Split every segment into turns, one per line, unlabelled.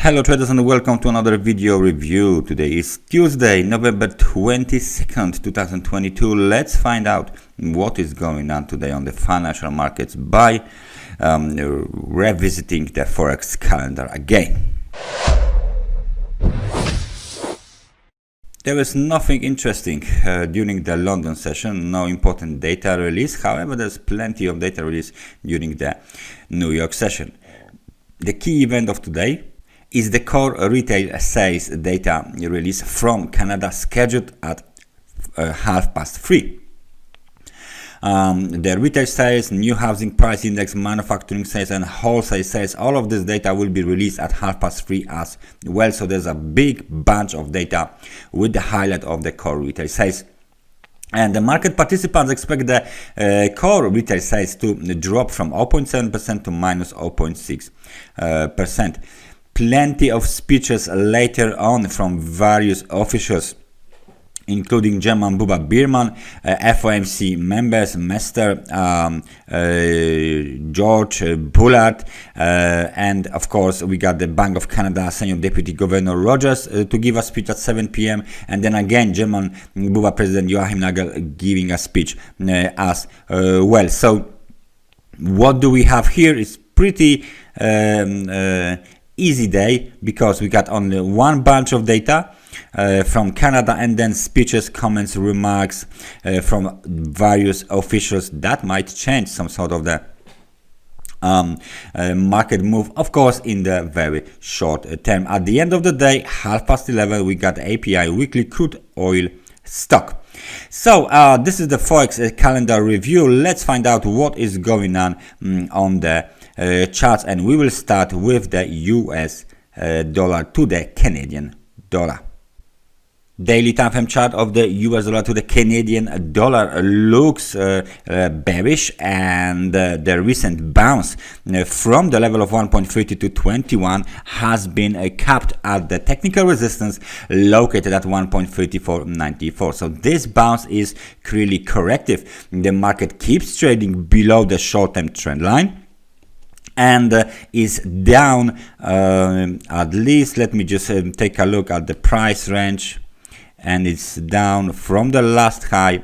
Hello traders and welcome to another video review. Today is Tuesday, November 22nd, 2022. Let's find out what is going on today on the financial markets by revisiting the Forex calendar again. There was nothing interesting during the London session, no important data release. However, there's plenty of data release during the New York session. The key event of today is the core retail sales data release from Canada, scheduled at 3:30. The retail sales, new housing price index, manufacturing sales and wholesale sales, all of this data will be released at 3:30 as well. So there's a big bunch of data with the highlight of the core retail sales. And the market participants expect the core retail sales to drop from 0.7% to minus 0.6%. Plenty of speeches later on from various officials, including German Buba Biermann, FOMC members, Mr. George Bullard, and of course we got the Bank of Canada Senior Deputy Governor Rogers to give a speech at 7 p.m. and then again German Buba President Joachim Nagel giving a speech as well. So what do we have here? It's pretty easy day because we got only one bunch of data from Canada and then speeches, comments, remarks from various officials that might change some sort of the market move, of course, in the very short term. At the end of the day, 11:30, we got API weekly crude oil stock. So this is the Forex calendar review. Let's find out what is going on the charts, and we will start with the US dollar to the Canadian dollar. Daily time frame chart of the US dollar to the Canadian dollar looks bearish, and the recent bounce from the level of 1.30 to 21 has been capped at the technical resistance located at 1.3494. So this bounce is clearly corrective. The market keeps trading below the short-term trend line and is down at least, let me just take a look at the price range, and it's down from the last high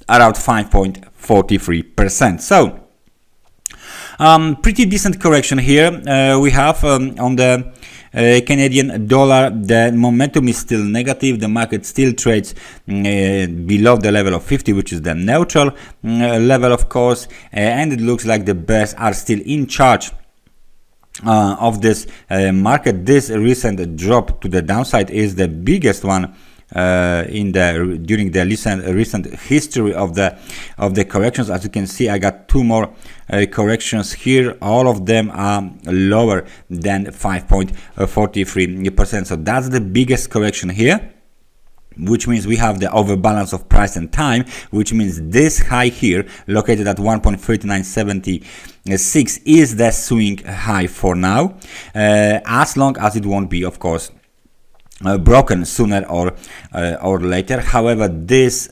around 5.43%. So pretty decent correction here we have on the Canadian dollar. The momentum is still negative. The market still trades below the level of 50, which is the neutral level, of course, and it looks like the bears are still in charge of this market. This recent drop to the downside is the biggest one during the recent history of the corrections. As you can see, I got two more corrections here. All of them are lower than 5.43%. So that's the biggest correction here, which means we have the overbalance of price and time, which means this high here located at 1.3976 is the swing high for now, as long as it won't be, of course, broken sooner or later. However, this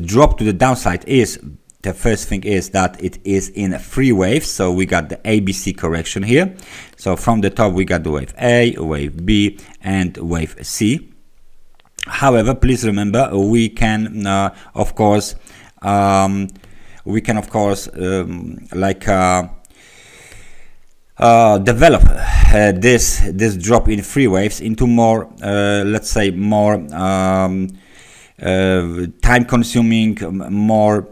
drop to the downside is, the first thing is that it is in three waves. So we got the ABC correction here. So from the top we got the wave A, wave B and wave C. However, please remember, we can of course develop this drop in three waves into more let's say more time consuming, more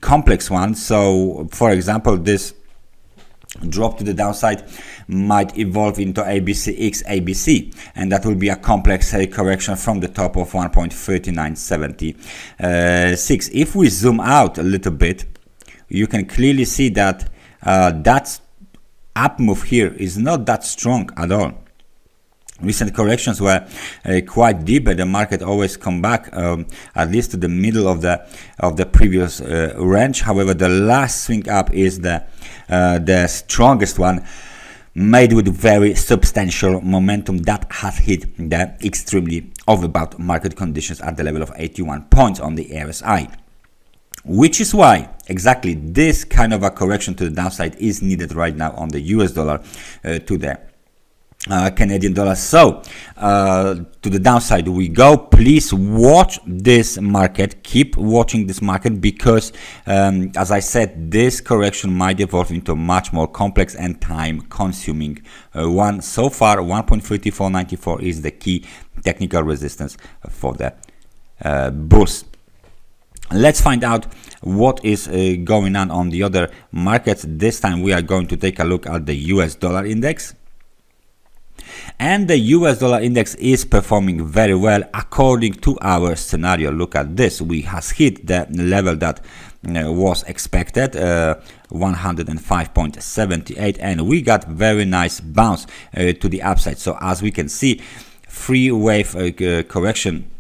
complex ones. So for example, this drop to the downside might evolve into ABCX ABC, and that will be a complex correction from the top of 1.3976. If we zoom out a little bit, you can clearly see that that up move here is not that strong at all. Recent corrections were quite deep, but the market always come back at least to the middle of the previous range. However, the last swing up is the strongest one, made with very substantial momentum that has hit the extremely overbought market conditions at the level of 81 points on the RSI. which is why exactly this kind of a correction to the downside is needed right now on the US dollar to the Canadian dollar. So to the downside we go. Please watch this market, keep watching this market, because as I said, this correction might evolve into a much more complex and time consuming one. So far 1.3494 is the key technical resistance for the bulls. Let's find out what is going on the other markets. This time we are going to take a look at the US dollar index. And the US dollar index is performing very well according to our scenario. Look at this. We has hit the level that was expected, 105.78, and we got very nice bounce to the upside. So as we can see, free wave correction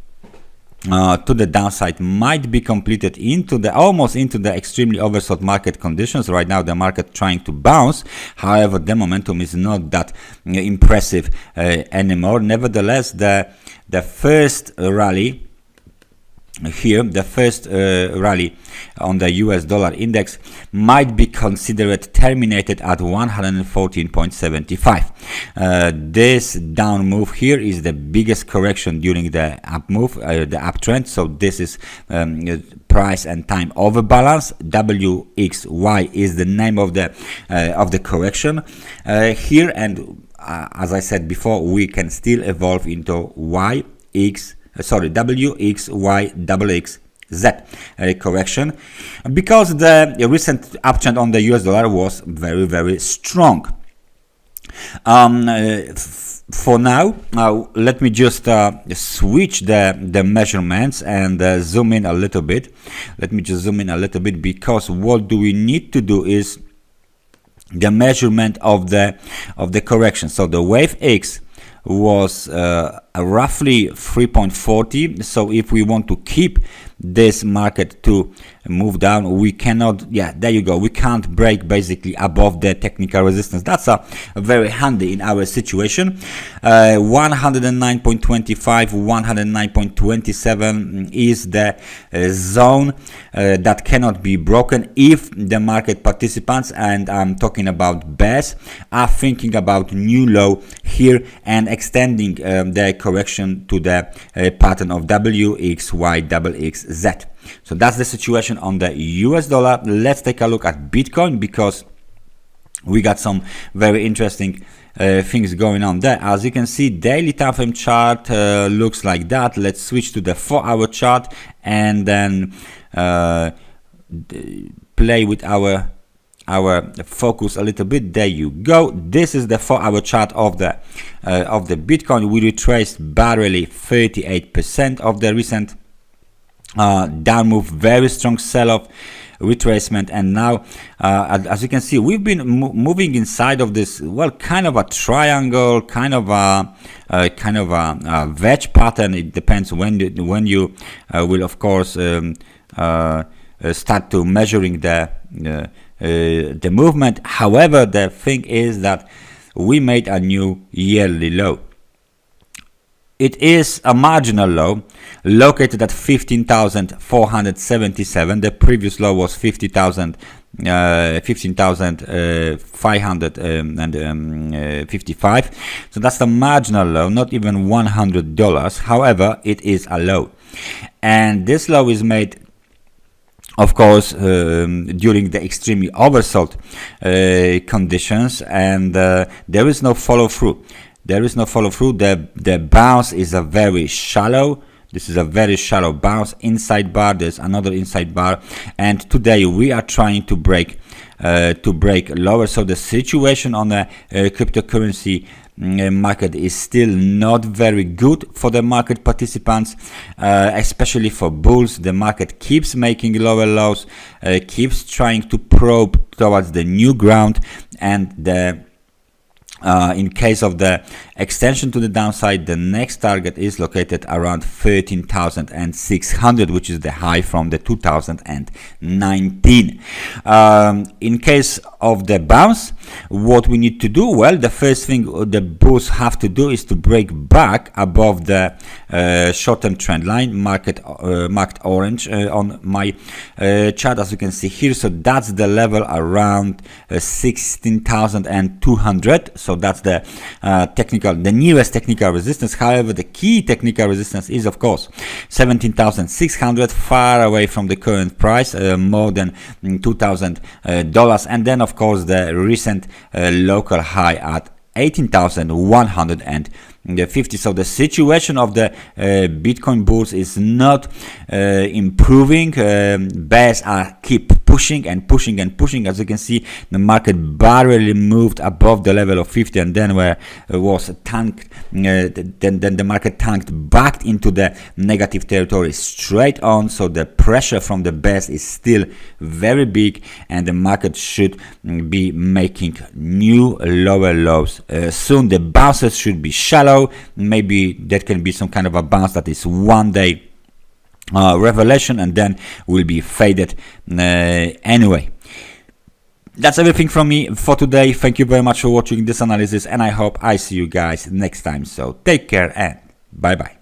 to the downside might be completed into the almost into the extremely oversold market conditions. Right now the market trying to bounce, however the momentum is not that impressive anymore. Nevertheless, the first rally here, the first rally on the US dollar index might be considered terminated at 114.75. This down move here is the biggest correction during the up move, the uptrend. So this is price and time overbalance. WXY is the name of the correction here, and as I said before, we can still evolve into WXYXZ correction, because the recent uptrend on the US dollar was very, very strong. For now, let me just switch the measurements and zoom in a little bit. Let me just zoom in a little bit, because what do we need to do is the measurement of the correction. So the wave X was roughly 3.40. so if we want to keep this market to move down, we cannot, there you go, we can't break basically above the technical resistance. That's a very handy in our situation. 109.25, 109.27 is the zone that cannot be broken if the market participants, and I'm talking about bears, are thinking about new low here and extending the correction to the pattern of WXYXZ. So that's the situation on the US dollar. Let's take a look at Bitcoin, because we got some very interesting things going on there. As you can see, daily time frame chart looks like that. Let's switch to the 4-hour chart and then play with our focus a little bit. There you go. This is the 4-hour chart of the Bitcoin. We retraced barely 38% of the recent down move, very strong sell-off, retracement, and now as you can see, we've been moving inside of this, well, kind of a triangle, kind of a wedge pattern. It depends when you will, of course, start to measuring the movement. However, the thing is that we made a new yearly low. It is a marginal low located at 15,477. The previous low was 15,555. So that's the marginal low, not even $100. However, it is a low, and this low is made, of course, during the extremely oversold conditions, and there is no follow through. The bounce is a very shallow. This is a very shallow bounce. Inside bar, there's another inside bar, and today we are trying to break lower. So the situation on the cryptocurrency market is still not very good for the market participants, especially for bulls. The market keeps making lower lows, keeps trying to probe towards the new ground, and in case of the extension to the downside, the next target is located around 13,600, which is the high from the 2019. In case of the bounce, what we need to do? Well, the first thing the bulls have to do is to break back above the short-term trend line, marked orange on my chart, as you can see here. So that's the level around 16,200. So that's the the newest technical resistance. However, the key technical resistance is, of course, 17,600, far away from the current price, more than $2,000, and then of course the recent local high at 18,150. So the situation of the Bitcoin bulls is not improving. Bears keep pushing and pushing and pushing. As you can see, the market barely moved above the level of 50, and then where it was tanked, then the market tanked back into the negative territory straight on. So the pressure from the bears is still very big, and the market should be making new lower lows soon. The bounces should be shallow. Maybe that can be some kind of a bounce that is one day revelation, and then will be faded anyway. That's everything from me for today. Thank you very much for watching this analysis, and I hope I see you guys next time. So take care and bye bye.